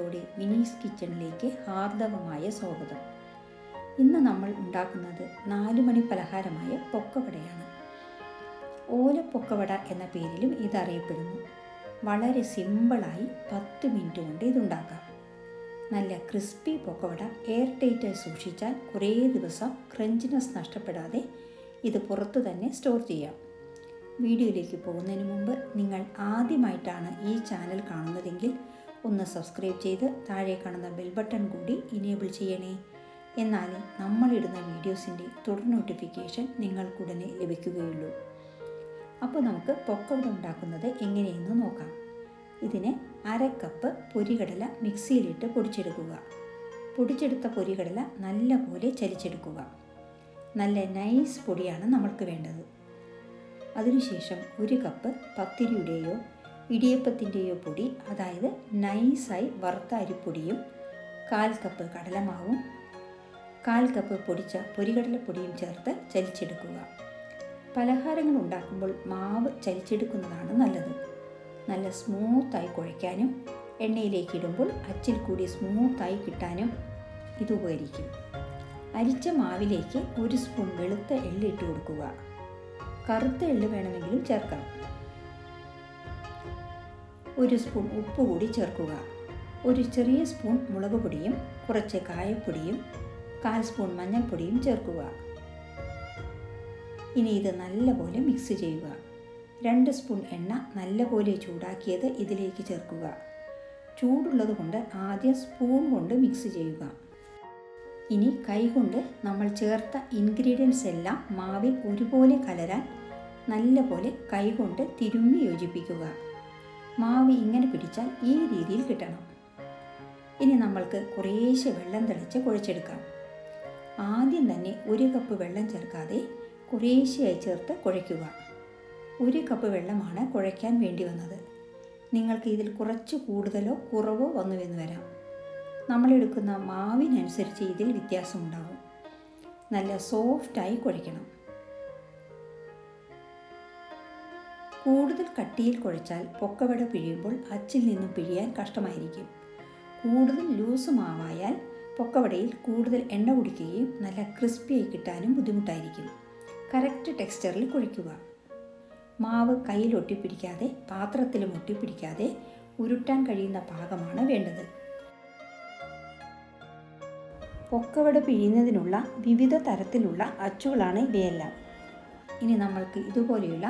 സ്വാഗതത്തോടെ മിനീസ് കിച്ചണിലേക്ക് ഹാർദവമായ സ്വാഗതം. ഇന്ന് നമ്മൾ ഉണ്ടാക്കുന്നത് 4 മണി പലഹാരമായ പൊക്കവടയാണ്. ഓലപ്പൊക്കവട എന്ന പേരിലും ഇതറിയപ്പെടുന്നു. വളരെ സിമ്പിളായി 10 മിനിറ്റ് കൊണ്ട് ഇതുണ്ടാക്കാം. നല്ല ക്രിസ്പി പൊക്കവട എയർ ടൈറ്റായി സൂക്ഷിച്ചാൽ കുറേ ദിവസം ക്രഞ്ചിനെസ് നഷ്ടപ്പെടാതെ ഇത് പുറത്തു തന്നെ സ്റ്റോർ ചെയ്യാം. വീഡിയോയിലേക്ക് പോകുന്നതിന് മുമ്പ് നിങ്ങൾ ആദ്യമായിട്ടാണ് ഈ ചാനൽ കാണുന്നതെങ്കിൽ ഒന്ന് സബ്സ്ക്രൈബ് ചെയ്ത് താഴെ കാണുന്ന ബെൽ ബട്ടൺ കൂടി ഇനേബിൾ ചെയ്യണേ. എന്നാലേ നമ്മളിടുന്ന വീഡിയോസിൻ്റെ തുടർ നോട്ടിഫിക്കേഷൻ നിങ്ങൾക്കുടനെ ലഭിക്കുകയുള്ളൂ. അപ്പോൾ നമുക്ക് പൊക്കവട ഉണ്ടാക്കുന്നത് എങ്ങനെയെന്ന് നോക്കാം. ഇതിന് 1/2 കപ്പ് പൊരികടല മിക്സിയിലിട്ട് പൊടിച്ചെടുക്കുക. പൊടിച്ചെടുത്ത പൊരികടല നല്ലപോലെ ചലിച്ചെടുക്കുക. നല്ല നൈസ് പൊടിയാണ് നമ്മൾക്ക് വേണ്ടത്. അതിനുശേഷം 1 കപ്പ് പത്തിരിയുടെയോ ഇടിയപ്പത്തിൻ്റെയോ പൊടി, അതായത് നൈസായി വറുത്ത അരിപ്പൊടിയും 1/4 കപ്പ് കടലമാവും 1/4 കപ്പ് പൊടിച്ച പൊരികടലപ്പൊടിയും ചേർത്ത് ചലിച്ചെടുക്കുക. പലഹാരങ്ങൾ ഉണ്ടാക്കുമ്പോൾ മാവ് ചലിച്ചെടുക്കുന്നതാണ് നല്ലത്. നല്ല സ്മൂത്തായി കുഴയ്ക്കാനും എണ്ണയിലേക്ക് ഇടുമ്പോൾ അച്ചിൽ കൂടി സ്മൂത്തായി കിട്ടാനും ഇത് ഉപകരിക്കും. അരിച്ച മാവിലേക്ക് 1 സ്പൂൺ വെളുത്ത എള്ള് ഇട്ട് കൊടുക്കുക. കറുത്ത എള്ള് വേണമെങ്കിലും ചേർക്കാം. 1 സ്പൂൺ ഉപ്പ് കൂടി ചേർക്കുക. ഒരു ചെറിയ സ്പൂൺ മുളക് പൊടിയും കുറച്ച് കായപ്പൊടിയും 1/4 സ്പൂൺ മഞ്ഞൾപ്പൊടിയും ചേർക്കുക. ഇനി ഇത് നല്ലപോലെ മിക്സ് ചെയ്യുക. 2 സ്പൂൺ എണ്ണ നല്ലപോലെ ചൂടാക്കിയത് ഇതിലേക്ക് ചേർക്കുക. ചൂടുള്ളത് കൊണ്ട് ആദ്യം സ്പൂൺ കൊണ്ട് മിക്സ് ചെയ്യുക. ഇനി കൈകൊണ്ട് നമ്മൾ ചേർത്ത ഇൻഗ്രീഡിയൻസ് എല്ലാം മാവിൽ ഒരുപോലെ കലരാൻ നല്ലപോലെ കൈകൊണ്ട് തിരുമ്മി യോജിപ്പിക്കുക. മാവ് ഇങ്ങനെ പിടിച്ചാൽ ഈ രീതിയിൽ കിട്ടണം. ഇനി നമ്മൾക്ക് കുറേശ്ശെ വെള്ളം തെളിച്ച് കുഴച്ചെടുക്കാം. ആദ്യം തന്നെ 1 കപ്പ് വെള്ളം ചേർക്കാതെ കുറേശ്ശെയായി ചേർത്ത് കുഴയ്ക്കുക. 1 കപ്പ് വെള്ളമാണ് കുഴയ്ക്കാൻ വേണ്ടി വന്നത്. നിങ്ങൾക്ക് ഇതിൽ കുറച്ച് കൂടുതലോ കുറവോ വന്നുവെന്ന് വരാം. നമ്മളെടുക്കുന്ന മാവിനനുസരിച്ച് ഇതിൽ വ്യത്യാസമുണ്ടാകും. നല്ല സോഫ്റ്റായി കുഴയ്ക്കണം. കൂടുതൽ കട്ടിയിൽ കുഴച്ചാൽ പൊക്കവട പിഴിയുമ്പോൾ അച്ചിൽ നിന്നും പിഴിയാൻ കഷ്ടമായിരിക്കും. കൂടുതൽ ലൂസ് മാവായാൽ പൊക്കവടയിൽ കൂടുതൽ എണ്ണ കുടിക്കുകയും നല്ല ക്രിസ്പിയായി കിട്ടാനും ബുദ്ധിമുട്ടായിരിക്കും. കറക്റ്റ് ടെക്സ്ചറിൽ കുഴയ്ക്കുക. മാവ് കയ്യിൽ ഒട്ടിപ്പിടിക്കാതെ പാത്രത്തിലും ഒട്ടിപ്പിടിക്കാതെ ഉരുട്ടാൻ കഴിയുന്ന പാകമാണ് വേണ്ടത്. പൊക്കവട പിഴിയുന്നതിനുള്ള വിവിധ തരത്തിലുള്ള അച്ചുകളാണ് ഇവയെല്ലാം. ഇനി നമ്മൾക്ക് ഇതുപോലെയുള്ള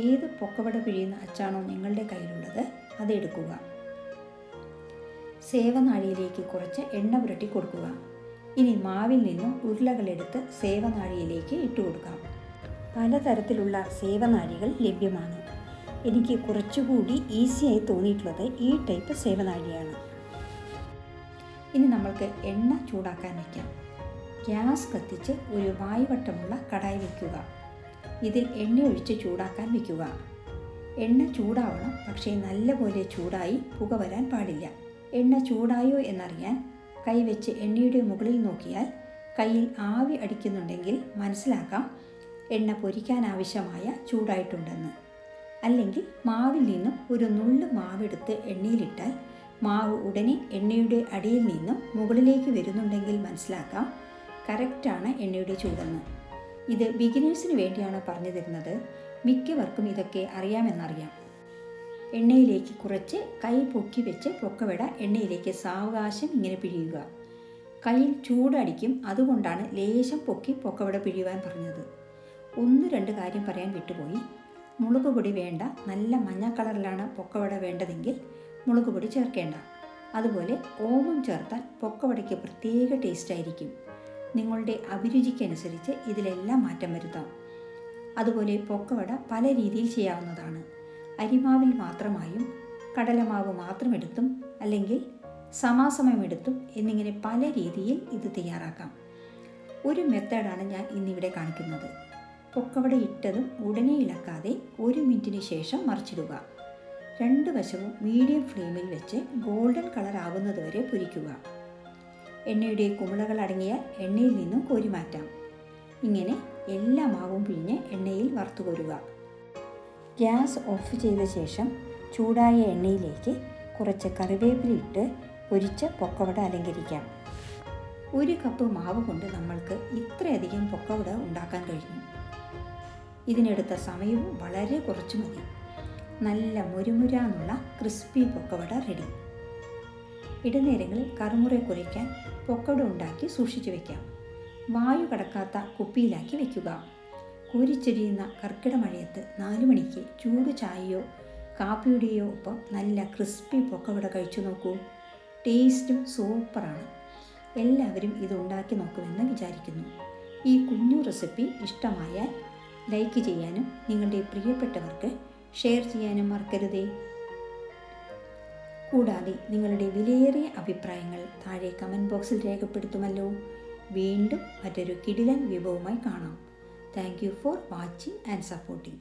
ഏത് പൊക്കവട പിഴിയുന്ന അച്ചാണോ നിങ്ങളുടെ കയ്യിലുള്ളത് അതെടുക്കുക. സേവനാഴിയിലേക്ക് കുറച്ച് എണ്ണ പുരട്ടി കൊടുക്കുക. ഇനി മാവിൽ നിന്നും ഉരുളകളെടുത്ത് സേവനാഴിയിലേക്ക് ഇട്ട് കൊടുക്കാം. പലതരത്തിലുള്ള സേവനാഴികൾ ലഭ്യമാണ്. എനിക്ക് കുറച്ചുകൂടി ഈസിയായി തോന്നിയിട്ടുള്ളത് ഈ ടൈപ്പ് സേവനാഴിയാണ്. ഇനി നമ്മൾക്ക് എണ്ണ ചൂടാക്കാൻ വയ്ക്കാം. ഗ്യാസ് കത്തിച്ച് ഒരു വായുവട്ടമുള്ള കടായി വയ്ക്കുക. ഇതിൽ എണ്ണ ഒഴിച്ച് ചൂടാക്കാൻ വയ്ക്കുക. എണ്ണ ചൂടാവണം, പക്ഷേ നല്ലപോലെ ചൂടായി പുക വരാൻ പാടില്ല. എണ്ണ ചൂടായോ എന്നറിയാൻ കൈവച്ച് എണ്ണയുടെ മുകളിൽ നോക്കിയാൽ കയ്യിൽ ആവി അടിക്കുന്നുണ്ടെങ്കിൽ മനസ്സിലാക്കാം എണ്ണ പൊരിക്കാൻ ആവശ്യമായ ചൂടായിട്ടുണ്ടെന്ന്. അല്ലെങ്കിൽ മാവിൽ നിന്നും ഒരു നുള്ളു മാവെടുത്ത് എണ്ണയിലിട്ടാൽ മാവ് ഉടനെ എണ്ണയുടെ അടിയിൽ നിന്നും മുകളിലേക്ക് വരുന്നുണ്ടെങ്കിൽ മനസ്സിലാക്കാം കറക്റ്റാണ് എണ്ണയുടെ ചൂടെന്ന്. ഇത് ബിഗിനേഴ്സിന് വേണ്ടിയാണ് പറഞ്ഞു തരുന്നത്. മിക്കവർക്കും ഇതൊക്കെ അറിയാമെന്നറിയാം. എണ്ണയിലേക്ക് കുറച്ച് കൈ പൊക്കി വെച്ച് പൊക്കവട എണ്ണയിലേക്ക് സാവകാശം ഇങ്ങനെ പിഴിയുക. കയ്യിൽ ചൂടടിക്കും, അതുകൊണ്ടാണ് ലേശം പൊക്കി പൊക്കവട പിഴിയുവാൻ പറഞ്ഞത്. 1-2 കാര്യം പറയാൻ വിട്ടുപോയി. മുളക് പൊടി വേണ്ട. നല്ല മഞ്ഞ കളറിലാണ് പൊക്കവട വേണ്ടതെങ്കിൽ മുളക് പൊടി ചേർക്കേണ്ട. അതുപോലെ ഓമം ചേർത്താൽ പൊക്കവടയ്ക്ക് പ്രത്യേക ടേസ്റ്റായിരിക്കും. നിങ്ങളുടെ അഭിരുചിക്കനുസരിച്ച് ഇതിലെല്ലാം മാറ്റം വരുത്താം. അതുപോലെ പൊക്കവട പല രീതിയിൽ ചെയ്യാവുന്നതാണ്. അരിമാവിൽ മാത്രമായും കടലമാവ് മാത്രമെടുത്തും അല്ലെങ്കിൽ സമാസമയമെടുത്തും എന്നിങ്ങനെ പല രീതിയിൽ ഇത് തയ്യാറാക്കാം. ഒരു മെത്തേഡാണ് ഞാൻ ഇന്നിവിടെ കാണിക്കുന്നത്. പൊക്കവട ഇട്ടതും ഉടനെ ഇളക്കാതെ 1 മിനിറ്റിന് ശേഷം മറിച്ചിടുക. 2 വശവും മീഡിയം ഫ്ലെയിമിൽ വെച്ച് ഗോൾഡൻ കളർ ആകുന്നത് വരെ പൊരിക്കുക. എണ്ണയുടെ കുമിളകൾ അടങ്ങിയ എണ്ണയിൽ നിന്നും കോരി മാറ്റാം. ഇങ്ങനെ എല്ലാ മാവും പിഴിഞ്ഞ് എണ്ണയിൽ വറുത്തു കോരുക. ഗ്യാസ് ഓഫ് ചെയ്ത ശേഷം ചൂടായ എണ്ണയിലേക്ക് കുറച്ച് കറിവേപ്പില ഇട്ട് പൊരിച്ച പൊക്കവട അലങ്കരിക്കാം. 1 കപ്പ് മാവ് കൊണ്ട് നമ്മൾക്ക് ഇത്രയധികം പൊക്കവട ഉണ്ടാക്കാൻ കഴിഞ്ഞു. ഇതിനെടുത്ത സമയവും വളരെ കുറച്ച് മതി. നല്ല മുരുമുരാന്നുള്ള ക്രിസ്പി പൊക്കവട റെഡി. ഇടനേരങ്ങളിൽ കറുമുറെ കുറയ്ക്കാൻ പൊക്കവട ഉണ്ടാക്കി സൂക്ഷിച്ചു വയ്ക്കാം. വായു കടക്കാത്ത കുപ്പിയിലാക്കി വയ്ക്കുക. കോരിച്ചൊരിയുന്ന കർക്കിടക മഴയത്ത് 4 മണിക്ക് ചൂട് ചായയോ കാപ്പിയുടെയോ ഒപ്പം നല്ല ക്രിസ്പി പൊക്കവട കഴിച്ചു നോക്കൂ. ടേസ്റ്റും സൂപ്പറാണ്. എല്ലാവരും ഇത് ഉണ്ടാക്കി നോക്കുമെന്ന് വിചാരിക്കുന്നു. ഈ കുഞ്ഞു റെസിപ്പി ഇഷ്ടമായാൽ ലൈക്ക് ചെയ്യാനും നിങ്ങളുടെ പ്രിയപ്പെട്ടവർക്ക് ഷെയർ ചെയ്യാനും മറക്കരുതേ. കൂടാതെ നിങ്ങളുടെ വിലയേറിയ അഭിപ്രായങ്ങൾ താഴെ കമൻറ്റ് ബോക്സിൽ രേഖപ്പെടുത്തുമല്ലോ. വീണ്ടും മറ്റൊരു കിടിലൻ വിഭവവുമായി കാണാം. Thank you for watching and supporting.